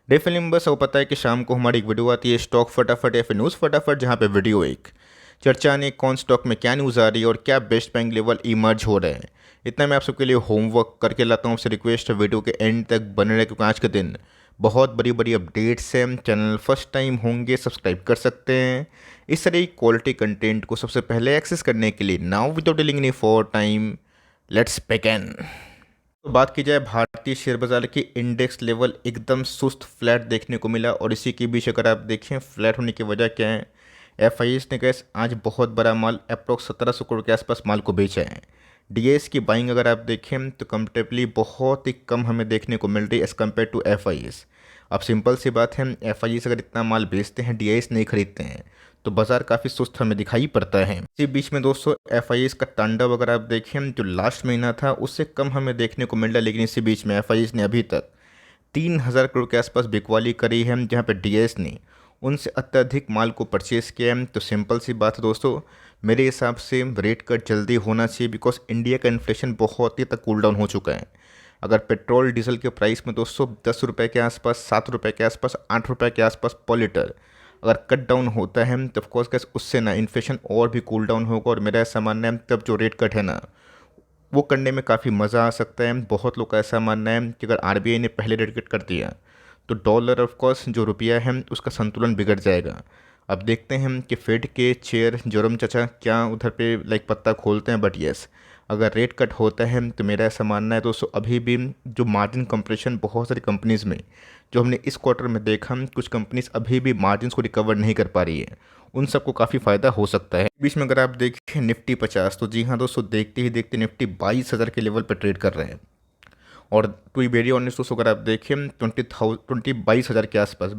Day film बस आपको पता है कि शाम को हमारी एक वीडियो आती है स्टॉक फटाफट या फिर न्यूज़ फटाफट, जहाँ पे वीडियो एक चर्चा ने कौन स्टॉक में क्या न्यूज़ आ रही है और क्या बेस्ट बैंक लेवल इमर्ज हो रहे हैं। इतना मैं आप सबके लिए होमवर्क करके लाता हूँ। आपसे रिक्वेस्ट है वीडियो के एंड तक बने रहे, क्योंकि आज के दिन बहुत बड़ी बड़ी अपडेट्स हैं। चैनल फर्स्ट टाइम होंगे सब्सक्राइब कर सकते हैं इस तरह की क्वालिटी कंटेंट को सबसे पहले एक्सेस करने के लिए। Now without dealing any for time, let's begin. तो बात की जाए भारतीय शेयर बाजार की, इंडेक्स लेवल एकदम सुस्त फ्लैट देखने को मिला। और इसी के बीच अगर आप देखें फ्लैट होने की वजह क्या है, एफआईएस ने गैस आज बहुत बड़ा माल अप्रोक्स 1700 करोड़ के आसपास माल को बेचा है। डीएस की बाइंग अगर आप देखें तो कंपेरेटिवली बहुत ही कम हमें देखने को मिल रही है एज़ कम्पेयर टू एफआईएस। अब सिंपल सी बात है, एफआईएस अगर इतना माल बेचते हैं, डीआईएस नहीं खरीदते हैं, तो बाजार काफ़ी सुस्त हमें दिखाई पड़ता है। इसी बीच में दोस्तों एफआईएस का तांडव अगर आप देखें जो लास्ट महीना था उससे कम हमें देखने को मिल रहा है। लेकिन इसी बीच में एफआईएस ने अभी तक 3000 करोड़ के आसपास बिकवाली करी है, जहाँ पर डीएस ने उनसे अत्यधिक माल को परचेज़ किया है। तो सिंपल सी बात है दोस्तों, मेरे हिसाब से रेट कट जल्दी होना चाहिए, बिकॉज इंडिया का इन्फ्लेशन बहुत ही तक कूल डाउन हो चुका है। अगर पेट्रोल डीजल के प्राइस में दोस्तों 10 रुपये के आसपास, 7 रुपये के आसपास, 8 रुपये के आसपास पर लीटर अगर कट डाउन होता है तो ऑफकोर्स कैसे उससे ना इन्फ्लेशन और भी कूल डाउन होगा। और मेरा ऐसा मानना है तब जो रेट कट है ना वो करने में काफ़ी मज़ा आ सकता है। बहुत लोग का ऐसा मानना है कि अगर आरबीआई ने पहले रेट कट कर दिया तो डॉलर ऑफ कोर्स जो रुपया है उसका संतुलन बिगड़ जाएगा। अब देखते हैं कि फेड के चेयर जोरम चाचा क्या उधर पे लाइक पत्ता खोलते हैं। बट यस, अगर रेट कट होता है तो मेरा ऐसा मानना है दोस्तों अभी भी जो मार्जिन कंप्रेशन बहुत सारी कंपनीज़ में जो हमने इस क्वार्टर में देखा, कुछ कंपनीज अभी भी मार्जिन को रिकवर नहीं कर पा रही है, उन सबको काफ़ी फ़ायदा हो सकता है। बीच में अगर आप देखें निफ्टी 50, तो जी हाँ दोस्तों, देखते ही देखते निफ्टी 22,000 के लेवल पर ट्रेड कर रहे हैं। और टू बी वेरी ऑनेस्ट दोस्तों, अगर आप देखें 22,000 के आसपास,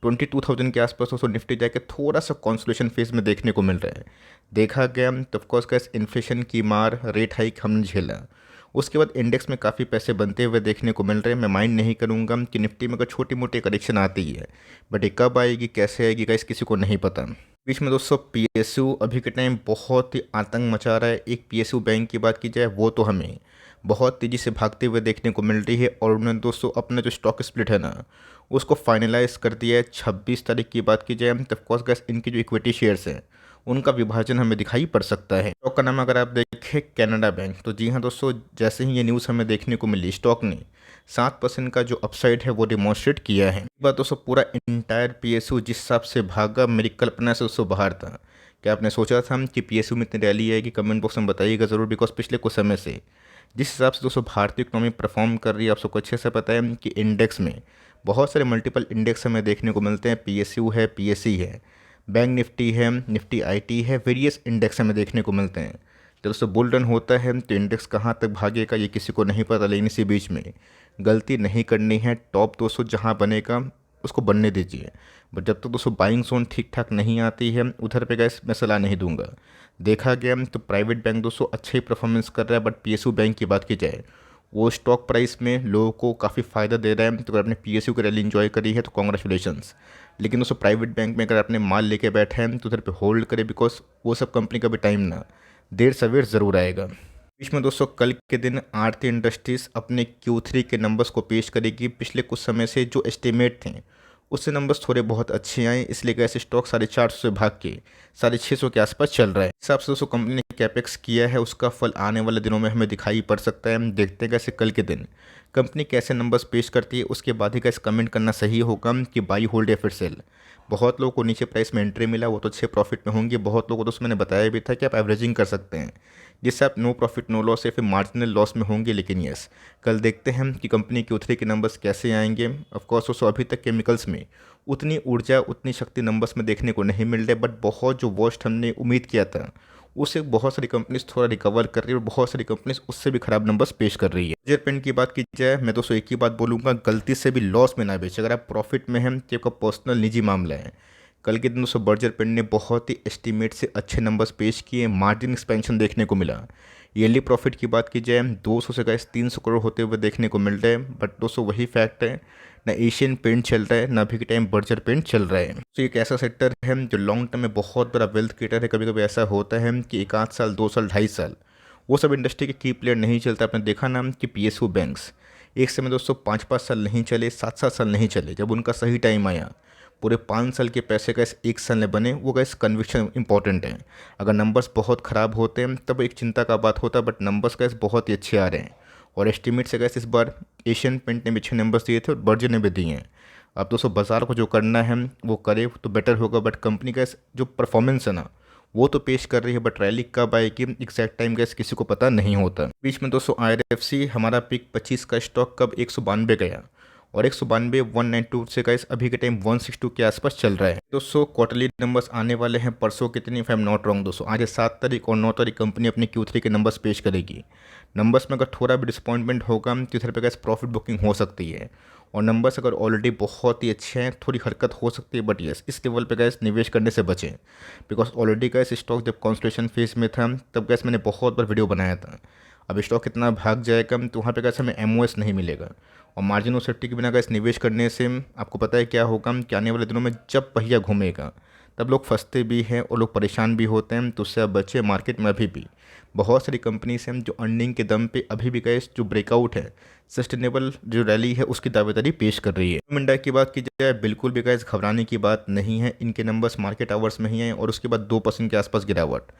22,000 के आसपास दोस्तों निफ्टी जाके थोड़ा सा कॉन्सोलेशन फेज में देखने को मिल रहा है। देखा गया तो ऑफकोर्स कैसे इन्फ्लेशन की मार, रेट हाइक हमने झेला, उसके बाद इंडेक्स में काफ़ी पैसे बनते हुए देखने को मिल रहे हैं। मैं माइंड नहीं करूँगा कि निफ्टी में अगर छोटी मोटी करेक्शन आती है, बट ये कब आएगी कैसे आएगी गाइस किसी को नहीं पता। बीच में दोस्तों पीएसयू अभी के टाइम बहुत ही आतंक मचा रहा है। एक पीएसयू बैंक की बात की जाए वो तो हमें बहुत तेज़ी से भागते हुए देखने को मिल रही है। और उन्होंने दोस्तों अपना जो स्टॉक स्प्लिट है ना उसको फाइनलाइज कर दिया है। 26 तारीख की बात की जाए तो ऑफकोर्स गैस इनकी जो इक्विटी शेयर्स हैं उनका विभाजन हमें दिखाई पड़ सकता है। स्टॉक का नाम अगर आप देखें कैनेडा बैंक, तो जी हाँ दोस्तों, जैसे ही ये न्यूज़ हमें देखने को मिली स्टॉक ने 7% का जो अपसाइड है वो डिमॉन्स्ट्रेट किया है। बात दोस्तों पूरा इंटायर पीएसयू जिस हिसाब से भागा मेरी कल्पना से दोस्तों बाहर था। क्या आपने सोचा था कि पीएसयू में इतनी रैली आएगी? कमेंट बॉक्स में बताइएगा ज़रूर, बिकॉज पिछले कुछ समय से जिस हिसाब से दोस्तों भारतीय इकोनॉमी परफॉर्म कर रही है, आप सबको अच्छे से पता है कि इंडेक्स में बहुत सारे मल्टीपल इंडेक्स हमें देखने को मिलते हैं। पीएसयू है, पीएसई है, बैंक निफ्टी है, निफ्टी आईटी है, वेरियस इंडेक्स हमें देखने को मिलते हैं। जब दोस्तों बुल रन होता है तो इंडेक्स कहाँ तक भागेगा ये किसी को नहीं पता। लेकिन इसी बीच में गलती नहीं करनी है, टॉप 200 जहाँ बनेगा उसको बनने दीजिए। बट जब तक दोस्तों बाइंग जोन ठीक ठाक नहीं आती है उधर पे गैस मैं सलाह नहीं दूंगा। देखा गया तो प्राइवेट बैंक दोस्तों अच्छा ही परफॉर्मेंस कर रहा है, बट पीएसयू बैंक की बात की जाए वो स्टॉक प्राइस में लोगों को काफ़ी फ़ायदा दे रहा है। तो अगर आपने पीएसयू की रैली इन्जॉय करी है तो कॉन्ग्रेचुलेशंस। लेकिन दोस्तों प्राइवेट बैंक में अगर आपने माल लेके बैठे हैं तो उधर पे होल्ड करें, बिकॉज वो सब कंपनी का भी टाइम ना देर सवेर ज़रूर आएगा। बीच में दोस्तों कल के दिन आरती इंडस्ट्रीज़ अपने Q3 के नंबर्स को पेश करेगी। पिछले कुछ समय से जो एस्टिमेट थे उससे नंबर्स थोड़े बहुत अच्छे आए, इसलिए कैसे स्टॉक 450 से भाग के 650 के आसपास चल रहा है। इस हिसाब से दोस्तों कंपनी ने कैपेक्स किया है, उसका फल आने वाले दिनों में हमें दिखाई पड़ सकता है। हम देखते हैं कैसे कल के दिन कंपनी कैसे नंबर्स पेश करती है, उसके बाद ही कैसे कमेंट करना सही होगा कि बाई होल्ड या फिर सेल। बहुत लोगों को नीचे प्राइस में एंट्री मिला, वो तो अच्छे प्रॉफिट में होंगे। बहुत लोगों को तो मैंने बताया भी था कि आप एवरेजिंग कर सकते हैं, जिससे आप नो प्रॉफिट नो लॉस या फिर मार्जिनल लॉस में होंगे। लेकिन यस, कल देखते हैं कि कंपनी के Q3 के नंबर्स कैसे आएंगे। ऑफकोर्स दोस्तों अभी तक केमिकल्स में उतनी ऊर्जा उतनी शक्ति नंबर्स में देखने को नहीं मिल रही, बट बहुत जो वर्स्ट हमने उम्मीद किया था उससे बहुत सारी कंपनीज थोड़ा रिकवर कर रही है और बहुत सारी कंपनीज उससे भी खराब नंबर्स पेश कर रही है। बर्जर पेंट की बात की जाए मैं दोस्तों एक ही बात बोलूँगा, गलती से भी लॉस में ना बेचे। अगर आप प्रॉफिट में हैं तो आपका पर्सनल निजी मामला है। कल के दिन दोस्तों बर्जर पेंट ने बहुत ही एस्टीमेट से अच्छे नंबर्स पेश किए, मार्जिन एक्सपेंशन देखने को मिला। ईयरली प्रॉफिट की बात की जाए 200 से गैस 300 करोड़ होते हुए देखने को मिल रहे हैं। बट दोस्तों वही फैक्ट है, ना एशियन पेंट चल रहा है ना अभी के टाइम बर्जर पेंट चल रहा है। तो एक ऐसा सेक्टर है जो लॉन्ग टर्म में बहुत बड़ा वेल्थ क्रिएटर है। कभी कभी ऐसा होता है कि एक आध साल 2 साल 2.5 साल वो सब इंडस्ट्री के की प्लेयर नहीं चलता। आपने देखा ना कि पीएसयू बैंक्स एक समय दोस्तों 5-5 साल नहीं चले, 7-7 साल नहीं चले, जब उनका सही टाइम आया पूरे 5 साल के पैसे गैस 1 साल में बने। वो गैस कन्विक्शन इंपॉर्टेंट है। अगर नंबर्स बहुत ख़राब होते हैं तब एक चिंता का बात होता है, बट नंबर्स गैस बहुत ही अच्छे आ रहे हैं। और एस्टिमेट से गैस इस बार एशियन पेंट ने भी अच्छे नंबर्स दिए थे और बर्जर ने भी दिए हैं। अब दोस्तों बाज़ार को जो करना है वो करे तो बेटर होगा, बट कंपनी का जो परफॉर्मेंस है ना वो तो पेश कर रही है, बट रैली कब आएगी एग्जैक्ट टाइम गैस किसी को पता नहीं होता। बीच में दोस्तों IRFC हमारा पिक 25 का स्टॉक कब 192 गया और 192 192 से गैस अभी के टाइम 162 के आसपास चल रहा है। दोस्तों क्वार्टरली नंबर्स आने वाले हैं परसों कितनी, if I am not wrong दोस्तों आज है 7 तारीख और 9 तारीख कंपनी अपनी Q3 के नंबर्स पेश करेगी। नंबर्स में अगर थोड़ा भी डिसअपॉइंटमेंट होगा तो इधर पे गैस प्रॉफिट बुकिंग हो सकती है। और नंबर्स अगर ऑलरेडी बहुत ही अच्छे हैं थोड़ी हरकत हो सकती है, बट यस इस लेवल पे गैस निवेश करने से बचें, बिकॉज ऑलरेडी गैस स्टॉक जब कॉन्सल्टेशन फेज में था तब गैस मैंने बहुत बार वीडियो बनाया था। अब स्टॉक कितना भाग जाएगा तो वहाँ पे गैस हमें MOS नहीं मिलेगा। और मार्जिन ऑफ सेफ्टी के बिना गैस निवेश करने से आपको पता है क्या होगा कि आने वाले दिनों में जब पहिया घूमेगा तब लोग फंसते भी हैं और लोग परेशान भी होते हैं। तो उससे अब बचे मार्केट में अभी भी बहुत सारी कंपनीज हैं जो अर्निंग के दम पे अभी भी गैस जो ब्रेकआउट है सस्टेनेबल जो रैली है उसकी दावेदारी पेश कर रही है। मिंडा की बात की जाए बिल्कुल भी गैस घबराने की बात नहीं है। इनके नंबर्स मार्केट आवर्स में ही हैं और उसके बाद 2% के आसपास गिरावट।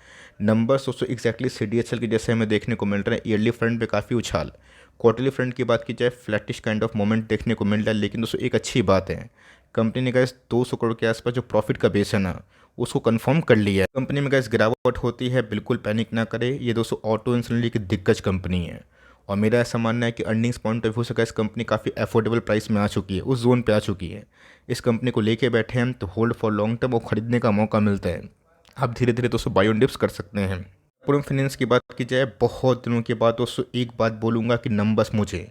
नंबर्स दोस्तों एग्जैक्टली CDSL के जैसे हमें देखने को मिल रहे हैं। ईयरली फ्रंट पे काफ़ी उछाल, क्वार्टरली फ्रंट की बात की जाए फ्लैटिश काइंड ऑफ मोमेंट देखने को मिल रहा है। लेकिन दोस्तों एक अच्छी बात है, कंपनी ने गैस 200 करोड़ के आसपास जो प्रॉफिट का बेस है ना उसको कंफर्म कर लिया है। कंपनी में गैस गिरावट होती है बिल्कुल पैनिक ना करे। ये दोस्तों ऑटो इंसुलिन की दिग्गज कंपनी है और मेरा ऐसा मानना है कि अर्निंग्स पॉइंट ऑफ व्यू से गैस कंपनी काफ़ी अफोर्डेबल प्राइस में आ चुकी है, उस जोन पे आ चुकी है। इस कंपनी को लेके बैठे हैं तो होल्ड फॉर लॉन्ग टर्म और खरीदने का मौका मिलता है। आप धीरे धीरे दोस्तों बाय ऑन डिप्स कर सकते हैं। पूरम फाइनेंस की बात की जाए बहुत दिनों के बाद दोस्तों एक बात बोलूँगा कि नंबर्स मुझे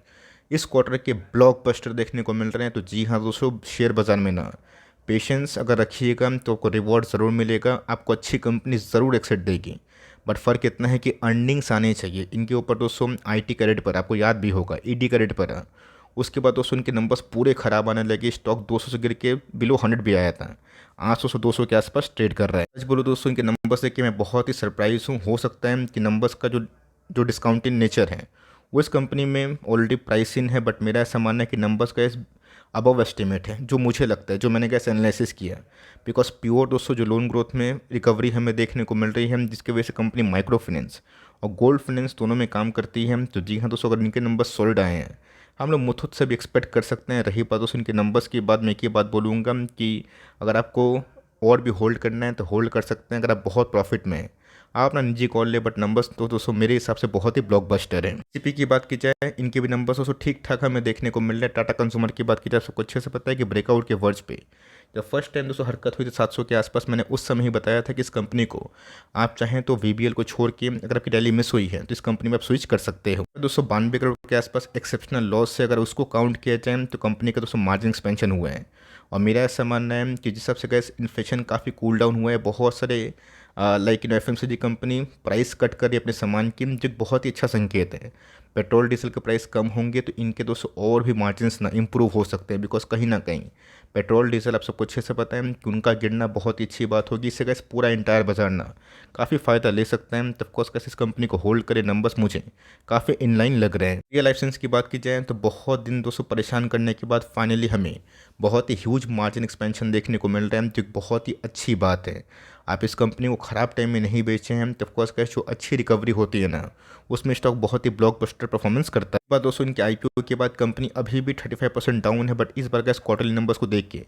इस क्वार्टर के ब्लॉकबस्टर देखने को मिल रहे हैं। तो जी हाँ दोस्तों शेयर बाज़ार में ना पेशेंस अगर रखिएगा तो आपको रिवॉर्ड ज़रूर मिलेगा, आपको अच्छी कंपनी ज़रूर एक्सेट देगी। बट फ़र्क इतना है कि अर्निंग्स आने चाहिए इनके ऊपर दोस्तों। IT का रेट पर आपको याद भी होगा ED का रेट पर है। उसके बाद दोस्तों इनके नंबर्स पूरे ख़राब आने लगे। स्टॉक 200 से गिर के बिलो 100 भी आया था, 800 से 200 के आसपास ट्रेड कर रहा है। आज बोलो दोस्तों इनके नंबर्स देख के मैं बहुत ही सरप्राइज हूँ। हो सकता है कि नंबर्स का जो डिस्काउंटिंग नेचर है वो इस कंपनी में ऑलरेडी प्राइस इन है, बट मेरा ऐसा मानना है कि नंबर्स का इस अबव एस्टिमेट है जो मुझे लगता है, जो मैंने कैसे एनालिसिस किया। बिकॉज प्योर दोस्तों जो लोन ग्रोथ में रिकवरी हमें देखने को मिल रही है जिसकी वजह से कंपनी माइक्रो फाइनेंस और गोल्ड फाइनेंस दोनों में काम करती है। तो जी हाँ दोस्तों अगर इनके नंबर सॉलिड आए हैं हम लोग मुथूट से भी एक्सपेक्ट कर सकते हैं। रही बात दोस्तों इनके नंबर्स की बात, मैं एक ही बात बोलूँगा कि अगर आपको और भी होल्ड करना है तो होल्ड कर सकते हैं अगर आप बहुत प्रॉफिट में हैं। आप अपना निजी कॉल ले, बट नंबर्स तो दोस्तों मेरे हिसाब से बहुत ही ब्लॉकबस्टर है। CP की बात की जाए इनके भी नंबर्स दोस्तों ठीक ठाक हमें देखने को मिल रहा है। टाटा कंज्यूमर की बात की जाए सबको अच्छे से पता है कि ब्रेकआउट के वर्ज पे जब फर्स्ट टाइम दोस्तों हरकत हुई थी 700 के आसपास, मैंने उस समय ही बताया था कि इस कंपनी को आप चाहें तो VBL को छोड़ के अगर आपकी रैली मिस हुई है तो इस कंपनी में आप स्विच कर सकते हो। दोस्तों 92 करोड़ के आसपास एक्सेप्शनल लॉस से अगर उसको काउंट किया जाए तो कंपनी का दोस्तों मार्जिन एक्सपेंशन हुआ है। और मेरा ऐसा मानना है कि जिस हिसाब से गैस इन्फ्लेशन काफ़ी कूल डाउन हुआ है, बहुत सारे like FMCG company price cut कर रही है अपने सामान की, जो बहुत ही अच्छा संकेत है। पेट्रोल डीजल के प्राइस कम होंगे तो इनके दोस्तों और भी मार्जिन्स ना इंप्रूव हो सकते हैं। बिकॉज कहीं ना कहीं पेट्रोल डीजल आप सबको अच्छे से पता है कि उनका गिरना बहुत ही अच्छी बात होगी। इससे गैस पूरा इंटायर बाजार ना काफ़ी फ़ायदा ले सकता है। तो ऑफकोर्स कैसे इस कंपनी को होल्ड करे नंबर्स मुझे काफ़ी इनलाइन लग रहे हैं। रियल लाइफ साइंस की बात की जाए तो बहुत दिन दोस्तों परेशान करने के बाद फाइनली हमें बहुत ही ह्यूज मार्जिन एक्सपेंशन देखने को मिल रहा है, जो बहुत ही अच्छी बात है। आप इस कंपनी को ख़राब टाइम में नहीं बेचे हैं तो ऑफकोर्स कैसे जो अच्छी रिकवरी होती है ना उसमें स्टॉक बहुत ही ब्लॉकबस्टर परफॉर्मेंस करता है। बात दोस्तों इनके IPO के बाद कंपनी अभी भी 35% डाउन है, बट इस बार गैस क्वार्टरली नंबर्स को देख के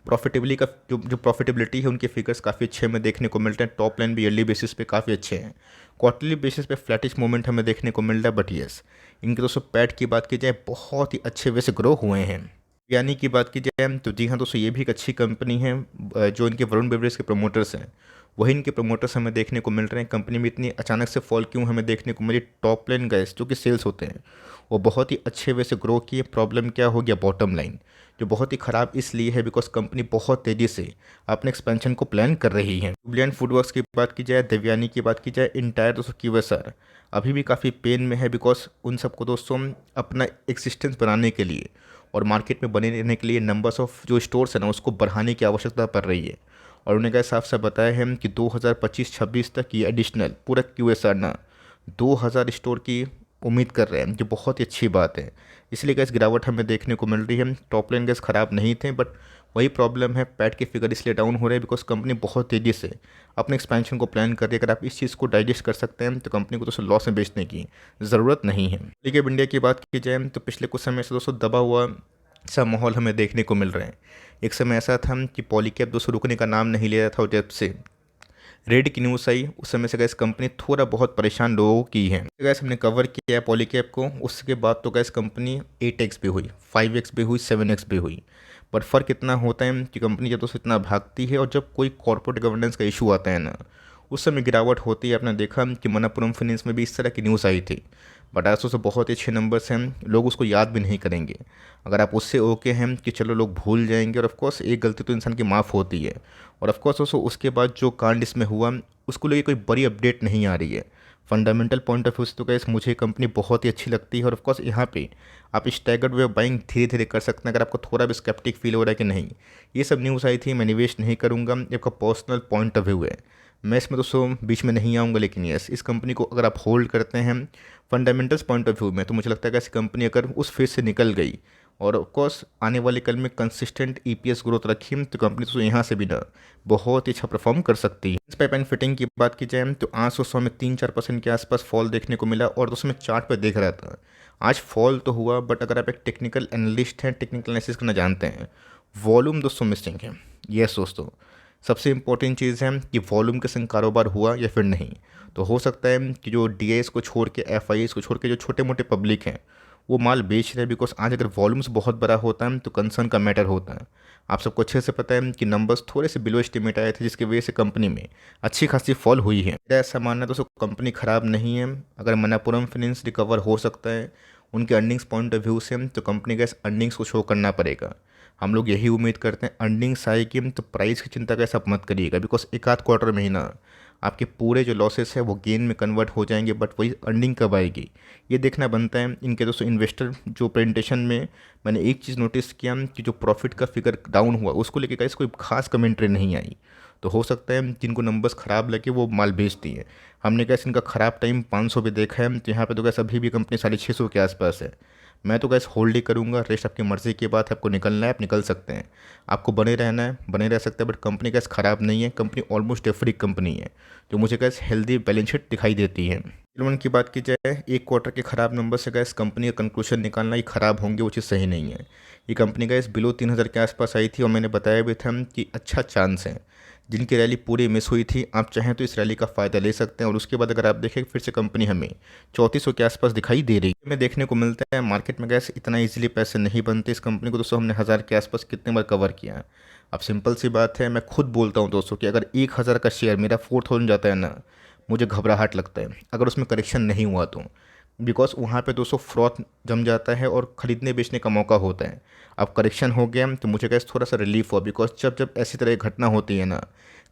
प्रॉफिटेबिलिटी का जो प्रॉफिटेबिलिटी है उनके फिगर्स काफ़ी अच्छे हमें देखने को मिलते हैं। टॉप लाइन भी ईयरली बेसिस पे काफ़ी अच्छे हैं, क्वार्टरली बेसिस पे फ्लैटिश मूवमेंट हमें देखने को मिल रहा है। बट यस इनके दोस्तों पैट की बात की जाए बहुत ही अच्छे वे से ग्रो हुए हैं। यानी की बात की जाए तो जी हाँ दोस्तों ये भी एक अच्छी कंपनी है। जो इनके वरुण बेवरेज के प्रमोटर्स हैं वही इनके प्रमोटर्स हमें देखने को मिल रहे हैं। कंपनी में इतनी अचानक से फॉल क्यों हमें देखने को मिली? टॉप लाइन गैस जो कि सेल्स होते हैं वो बहुत ही अच्छे वे से ग्रो किए। प्रॉब्लम क्या हो गया? बॉटम लाइन जो बहुत ही ख़राब इसलिए है बिकॉज कंपनी बहुत तेज़ी से अपने एक्सपेंशन को प्लान कर रही है। जुबलिएंट फूडवर्क्स की बात की जाए, देवयानी की बात की जाए, इंटायर दोस्तों QSR अभी भी काफ़ी पेन में है बिकॉज उन सबको दोस्तों अपना एक्सिस्टेंस बनाने के लिए और मार्केट में बने रहने के लिए नंबर्स ऑफ जो स्टोर्स है ना उसको बढ़ाने की आवश्यकता पड़ रही है। और उन्हें क्या साफ साफ बताया है कि 2025-26 तक ये एडिशनल पूरा QSR ना 2000 स्टोर की उम्मीद कर रहे हैं, जो बहुत ही अच्छी बात है। इसलिए गैस गिरावट हमें देखने को मिल रही है। टॉप लाइन गैस ख़राब नहीं थे, बट वही प्रॉब्लम है, पैट के फिगर इसलिए डाउन हो रहे हैं बिकॉज कंपनी बहुत तेज़ी से अपने एक्सपेंशन को प्लान कर रही है। अगर आप इस चीज़ को डाइजेस्ट कर सकते हैं तो कंपनी को दोस्तों लॉस में बेचने की ज़रूरत नहीं है। ठीक है, इंडिया की बात की जाए तो पिछले कुछ समय से दोस्तों दबा हुआ सा माहौल हमें देखने को मिल रहा है। एक समय ऐसा था कि पॉलीकैब दोस्तों रुकने का नाम नहीं ले रहा था, और जब से रेड की न्यूज़ आई उस समय से गैस कंपनी थोड़ा बहुत परेशान लोगों की है। गैस हमने कवर किया है पॉलीकैब को, उसके बाद तो गैस कंपनी 8x भी हुई, 5x भी हुई, 7x भी हुई। पर फ़र्क इतना होता है कि कंपनी जब दोस्तों इतना भागती है और जब कोई कॉर्पोरेट गवर्नेंस का इशू आता है ना, उस समय गिरावट होती है। आपने देखा कि मनप्पुरम फाइनेंस में भी इस तरह की न्यूज़ आई थी, बट आज तो बहुत ही अच्छे नंबर्स हैं, लोग उसको याद भी नहीं करेंगे। अगर आप उससे ओके हैं कि चलो लोग भूल जाएंगे, और ऑफकोर्स एक गलती तो इंसान की माफ़ होती है, और ऑफकोर्स उसके बाद जो कांड इसमें हुआ उसको लेके कोई बड़ी अपडेट नहीं आ रही है। फंडामेंटल पॉइंट ऑफ व्यू से तो गैस मुझे कंपनी बहुत ही अच्छी लगती है, और ऑफकोर्स यहाँ पे आप स्टैगर्ड वे बाइंग धीरे धीरे कर सकते हैं। अगर आपको थोड़ा भी स्केप्टिक फील हो रहा है कि नहीं ये सब न्यूज़ आई थी मैं निवेश नहीं करूँगा, ये आपका पर्सनल पॉइंट ऑफ व्यू है, मैं इसमें दोस्तों बीच में नहीं आऊँगा। लेकिन यस, इस कंपनी को अगर आप होल्ड करते हैं फंडामेंटल्स पॉइंट ऑफ व्यू में, तो मुझे लगता है कि ऐसी कंपनी अगर उस फेज से निकल गई और ऑफकोर्स आने वाले कल में कंसिस्टेंट ईपीएस ग्रोथ रखी तो कंपनी तो यहाँ से भी ना बहुत ही अच्छा परफॉर्म कर सकती है। इस पाइप एंड फिटिंग की बात की जाए तो आज तो 100 में 3-4% के आसपास फॉल देखने को मिला, और दोस्तों मैं चार्ट पर देख रहा था आज फॉल तो हुआ, बट अगर आप एक टेक्निकल एनालिस्ट हैं, टेक्निकल एनालिसिस करना जानते हैं, वॉल्यूम दोस्तों मिसिंग है। यस दोस्तों, सबसे इंपॉर्टेंट चीज़ है कि वॉल्यूम के संग कारोबार हुआ या फिर नहीं। तो हो सकता है कि जो डीआईएस को छोड़ के, एफआईएस को छोड़ के जो छोटे मोटे पब्लिक हैं वो माल बेच रहे हैं, बिकॉज आज अगर वॉल्यूम्स बहुत बड़ा होता है तो कंसर्न का मैटर होता है। आप सबको अच्छे से पता है कि नंबर्स थोड़े से बिलो एस्टिमेट आए थे, जिसकी वजह से कंपनी में अच्छी खासी फॉल हुई है। मेरा ऐसा मानना है दोस्तों कंपनी ख़राब नहीं है। अगर मनप्पुरम फाइनेंस रिकवर हो सकता है उनके अर्निंग्स पॉइंट ऑफ व्यू से, तो कंपनी का इस अर्निंग्स को शो करना पड़ेगा। हम लोग यही उम्मीद करते हैं अर्निंग्स आएगी तो प्राइस की चिंता का सब मत करिएगा, बिकॉज एक आध क्वार्टर में ही ना आपके पूरे जो लॉसेस है वो गेन में कन्वर्ट हो जाएंगे, बट वही अर्निंग कब आएगी ये देखना बनता है। इनके दोस्तों इन्वेस्टर जो प्रेजेंटेशन में मैंने एक चीज़ नोटिस किया कि जो प्रॉफिट का फिगर डाउन हुआ उसको लेके गाइस कोई खास कमेंट्री नहीं आई। तो हो सकता है जिनको नंबर्स ख़राब लगे वो माल बेच दिए। हमने कैसे इनका ख़राब टाइम 500 भी देखा है, तो यहाँ पे तो कैसे अभी भी कंपनी 650 के आसपास है। मैं तो गैस होल्ड ही करूँगा, रेस्ट आपकी मर्ज़ी की बात है, आपको निकलना है आप निकल सकते हैं, आपको बने रहना है बने रह सकते हैं, बट कंपनी गैस ख़राब नहीं है, कंपनी ऑलमोस्ट एवरी कंपनी है जो मुझे गैस हेल्दी बैलेंस शीट दिखाई देती है। वन की बात की जाए, एक क्वार्टर के ख़राब नंबर से गैस कंपनी का कंक्लूजन निकालना ये ख़राब होंगे वो चीज़ सही नहीं है। ये कंपनी गैस बिलो 3000 के आसपास आई थी, और मैंने बताया भी था कि अच्छा चांस है। जिनकी रैली पूरी मिस हुई थी आप चाहें तो इस रैली का फ़ायदा ले सकते हैं, और उसके बाद अगर आप देखें फिर से कंपनी हमें 3400 के आसपास दिखाई दे रही है। हमें देखने को मिलता है मार्केट में गैस इतना इजीली पैसे नहीं बनते। इस कंपनी को दोस्तों हमने 1000 के आसपास कितने बार कवर किया है। अब सिंपल सी बात है, मैं खुद बोलता हूँ दोस्तों कि अगर 1000 का शेयर मेरा 4000 जाता है ना, मुझे घबराहट लगता है अगर उसमें करेक्शन नहीं हुआ तो, बिकॉज वहाँ पे दोस्तों फ्रॉड जम जाता है और ख़रीदने बेचने का मौका होता है। अब करेक्शन हो गया तो मुझे गैस थोड़ा सा रिलीफ हुआ, बिकॉज जब जब ऐसी तरह की घटना होती है ना,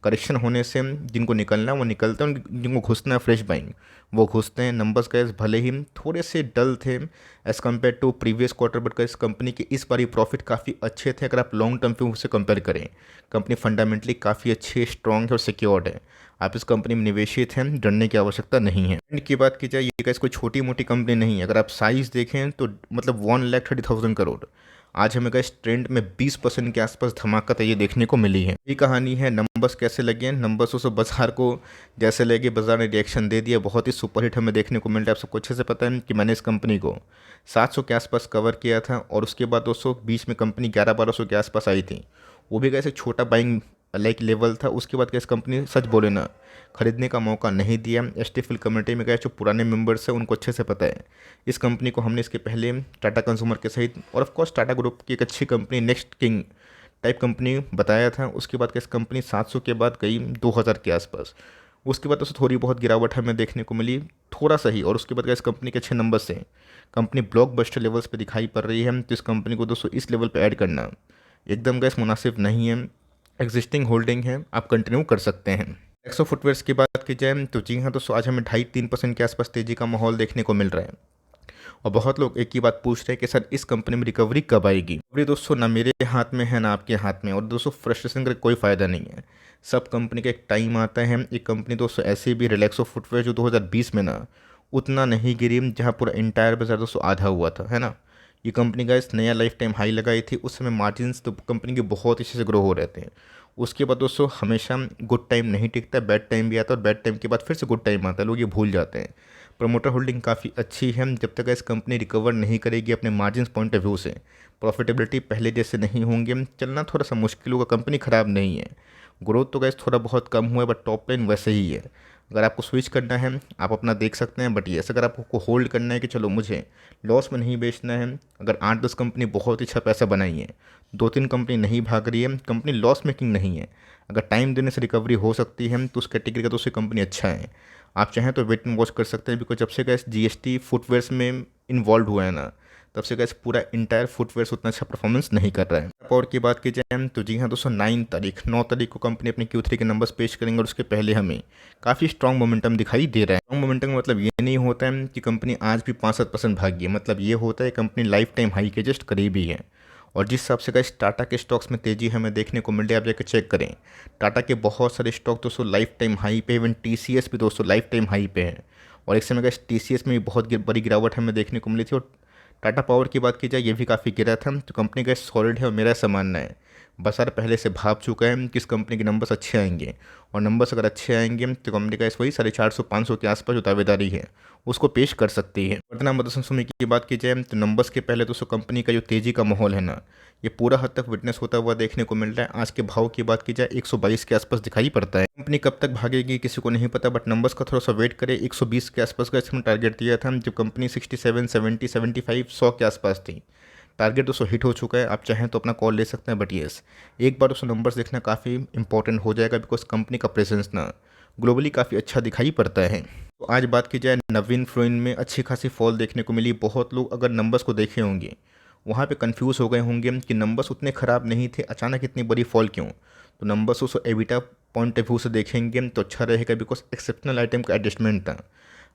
करेक्शन होने से जिनको निकलना है वो निकलते हैं, जिनको घुसना है फ्रेश बाइंग वो घुसते हैं। नंबर्स गैस भले ही थोड़े से डल थे as compare to previous quarter, but gas company के इस बारी प्रॉफिट काफ़ी अच्छे थे। अगर आप लॉन्ग टर्म पे उससे कंपेयर करें, कंपनी फंडामेंटली काफ़ी अच्छी, स्ट्रॉन्ग है और सिक्योर्ड है। आप इस कंपनी में निवेशित हैं, डरने की आवश्यकता नहीं है। ब्रांड की बात की जाए, ये गैस कोई छोटी मोटी कंपनी नहीं है। अगर आप साइज़ देखें तो मतलब 1,30,000 करोड़। आज हमें गैस ट्रेंड में 20% के आसपास धमाका तो ये देखने को मिली है। ये कहानी है। नंबर्स कैसे लगे, नंबर्स उस बाजार को जैसे लगे, बाजार ने रिएक्शन दे दिया, बहुत ही सुपरहिट हमें देखने को मिल रहा है। आप सबको अच्छे से पता है कि मैंने इस कंपनी को 700 के आसपास कवर किया था, और उसके बाद दोस्तों बीच में कंपनी 1100-1200 के आसपास आई थी, वो भी कैसे छोटा बाइंग लाइक लेवल था। उसके बाद कैसे कंपनी सच बोले ना खरीदने का मौका नहीं दिया। एसटीफिल कम्युनिटी में गए जो पुराने मेंबर्स हैं उनको अच्छे से पता है इस कंपनी को। हमने इसके पहले टाटा कंज्यूमर के सहित और ऑफ कोर्स टाटा ग्रुप की एक अच्छी company next king type company बताया था। उसके बाद कैसे कंपनी 700 के बाद गई 2000 के आसपास। उसके बाद तो थोड़ी बहुत गिरावट हमें देखने को मिली, थोड़ा सा ही, और उसके बाद इस कंपनी के अच्छे नंबर से कंपनी ब्लॉकबस्टर लेवल्स पे दिखाई पड़ रही है। तो इस कंपनी को दोस्तों इस लेवल पे ऐड करना एकदम गैस मुनासिब नहीं है। एग्जिस्टिंग होल्डिंग है, आप कंटिन्यू कर सकते हैं। एक्सो फुटवेयर्स की बात की जाए तो जी हाँ दोस्तों, आज हमें 2.5-3% के आसपास तेज़ी का माहौल देखने को मिल रहा है। और बहुत लोग एक ही बात पूछ रहे हैं कि सर इस कंपनी में रिकवरी कब आएगी। रिकवरी दोस्तों ना मेरे हाथ में है ना आपके हाथ में, और दोस्तों फ्रस्ट्रेशन का कोई फ़ायदा नहीं है। सब कंपनी का एक टाइम आता है। एक कंपनी दोस्तों ऐसे भी रिलैक्सो फुटवेयर जो 2020 में ना उतना नहीं गिरी, जहाँ पूरा इंटायर बाजार दोस्तों आधा हुआ था, है ना। ये कंपनी का इस नया लाइफ टाइम हाई लगाई थी, उस समय मार्जिन्स तो कंपनी के बहुत अच्छे से ग्रो हो रहे थे। उसके बाद दोस्तों हमेशा गुड टाइम नहीं टिकता, बैड टाइम भी आता है और बैड टाइम के बाद फिर से गुड टाइम आता है, लोग ये भूल जाते हैं। प्रमोटर होल्डिंग काफ़ी अच्छी है, जब तक इस कंपनी रिकवर नहीं करेगी अपने मार्जिन पॉइंट ऑफ व्यू से, प्रॉफिटेबिलिटी पहले जैसे नहीं होंगे, चलना थोड़ा सा मुश्किल होगा। कंपनी ख़राब नहीं है, ग्रोथ तो गैस थोड़ा बहुत कम हुआ है बट टॉप लाइन वैसे ही है। अगर आपको स्विच करना है आप अपना देख सकते हैं, बट ये अगर आपको होल्ड करना है कि चलो मुझे लॉस में नहीं बेचना है, अगर 8-10 कंपनी बहुत ही अच्छा पैसा बनाई है, 2-3 कंपनी नहीं भाग रही है, कंपनी लॉस मेकिंग नहीं है, अगर टाइम देने से रिकवरी हो सकती है तो उस कैटेगरी का तो उससे कंपनी अच्छा है। आप चाहें तो वेट एंड वॉच कर सकते हैं, बिकॉज जब से गैस जीएसटी फुटवेयर्स में इन्वॉल्व हुआ है ना, तब से गैस पूरा इंटायर फुटवेयर्स उतना अच्छा परफॉर्मेंस नहीं कर रहा है। और की बात की जाए तो जी हाँ दोस्तों, 9 तारीख को कंपनी अपने Q3 के नंबर्स पेश करेंगे और उसके पहले हमें काफ़ी स्ट्रॉन्ग मोमेंटम दिखाई दे रहा है। स्ट्रॉन्ग मोमेंटम का मतलब ये नहीं होता है कि कंपनी आज भी 5-7% भागी है, मतलब ये होता है कंपनी लाइफ टाइम हाई के जस्ट करीब ही है। और जिस हिसाब से गाइस टाटा के स्टॉक्स में तेज़ी हमें देखने को मिल रही है, आप जाकर चेक करें, टाटा के बहुत सारे स्टॉक दोस्तों लाइफ टाइम हाई पे, इवन टीसीएस भी दोस्तों लाइफ टाइम हाई पे है। और एक समय गाइस टीसीएस में भी बहुत बड़ी गिरावट हमें देखने को मिली थी। और टाटा पावर की बात की जाए ये भी काफ़ी गिरा था, तो कंपनी का सॉलिड है और मेरा ऐसा मानना है बाजार पहले से भाप चुका है कि इस कंपनी के नंबर्स अच्छे आएंगे। और नंबर्स अगर अच्छे आएंगे तो कंपनी का इस वही 450-500 के आसपास जो दावेदारी है उसको पेश कर सकती है। वर्तमान मदरसन समय की बात की जाए तो नंबर्स के पहले दोस्तों कंपनी का जो तेज़ी का माहौल है ना, ये पूरा हद तक विटनेस होता हुआ देखने को मिल रहा है। आज के भाव की बात की जाए 122 के आसपास दिखाई पड़ता है। कंपनी कब तक भागेगी किसी को नहीं पता, बट नंबर्स का थोड़ा सा वेट करें। 120 के आसपास का इसमें टारगेट दिया था, जब कंपनी 67, 70, 75, 100 के आसपास थी। टारगेट दोस्तों हिट हो चुका है, आप चाहें तो अपना कॉल ले सकते हैं, बट येस एक बार दोस्तों नंबर्स देखना काफ़ी इंपॉर्टेंट हो जाएगा, बिकॉज कंपनी का प्रेजेंस ना ग्लोबली काफ़ी अच्छा दिखाई पड़ता है। तो आज बात की जाए नवीन फ्लोइन में अच्छी खासी फॉल देखने को मिली। बहुत लोग अगर नंबर्स को देखे होंगे वहाँ पे कंफ्यूज हो गए होंगे कि नंबर्स उतने ख़राब नहीं थे, अचानक इतनी बड़ी फॉल क्यों। तो नंबर्स उसको एबिटा पॉइंट ऑफ व्यू से देखेंगे तो अच्छा रहेगा, बिकॉज एक्सेप्शनल आइटम का एडजस्टमेंट था।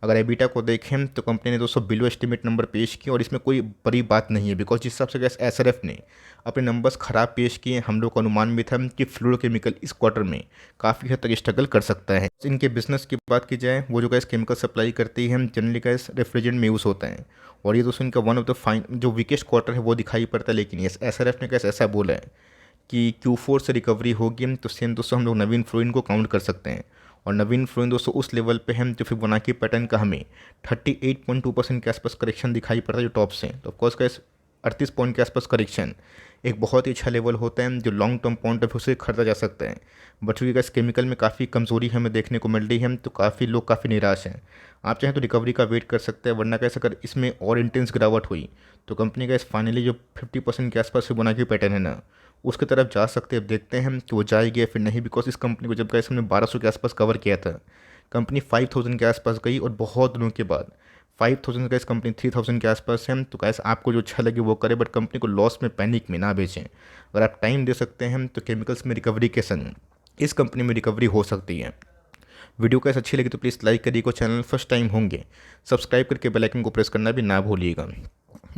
अगर एबिटा को देखें तो कंपनी ने दोस्तों बिलो एस्टिमेट नंबर पेश किए और इसमें कोई बड़ी बात नहीं है, बिकॉज जिस हिसाब से गैस एसआरएफ ने अपने नंबर्स ख़राब पेश किए, हम लोग का अनुमान भी था कि फ्लोरोकेमिकल इस क्वार्टर में काफ़ी हद तक स्ट्रगल कर सकता है। इनके बिजनेस की बात की जाए, वो जो गैस केमिकल सप्लाई करती है जनरली गैस रेफ्रिजरेंट में यूज़ होता है, और ये दोस्तों इनका वन ऑफ द फाइन जो वीकेस्ट क्वार्टर है वो दिखाई पड़ता है। लेकिन ये एसआरएफ ने कैसे ऐसा बोला है कि Q4 से रिकवरी होगी, तो सेम दोस्तों हम लोग नवीन फ्लोइन को काउंट कर सकते हैं। और नवीन फ्लोइन दोस्तों उस लेवल पे है जो फिबोनाची पैटर्न का हमें 38.2% के आसपास करेक्शन दिखाई पड़ता है जो टॉप से। तो ऑफकोर्स का 38 पॉइंट के आसपास करेक्शन एक बहुत ही अच्छा लेवल होता है जो long term point of view से खरीदा जा सकता है। बट चूँकि इस केमिकल में काफ़ी कमजोरी हमें देखने को मिल रही है, तो काफ़ी लोग काफ़ी निराश हैं। आप चाहें तो रिकवरी का वेट कर सकते हैं, वरना कैसे अगर इसमें और इंटेंस गिरावट हुई तो कंपनी का इस फाइनली जो 50% के आसपास फिबोनाची पैटर्न है ना, उसकी तरफ जा सकते हैं। अब देखते हैं कि वो जाएगी या फिर नहीं, बिकॉज इस कंपनी को जब गैस हमने 1200 के आसपास कवर किया था, कंपनी 5000 के आसपास गई और बहुत दिनों के बाद 5000 का इस कंपनी 3000 के आसपास है। तो गैस आपको जो अच्छा लगे वो करे, बट कंपनी को लॉस में पैनिक में ना बेचें। अगर आप टाइम दे सकते हैं तो केमिकल्स में रिकवरी के संग इस कंपनी में रिकवरी हो सकती है। वीडियो कैसे अच्छी लगी तो प्लीज़ लाइक करिएगा, चैनल फर्स्ट टाइम होंगे सब्सक्राइब करके बेल आइकन को प्रेस करना भी ना भूलिएगा।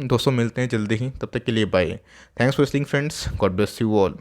दोस्तों मिलते हैं जल्दी ही, तब तक के लिए bye. Thanks for listening friends, God bless you all.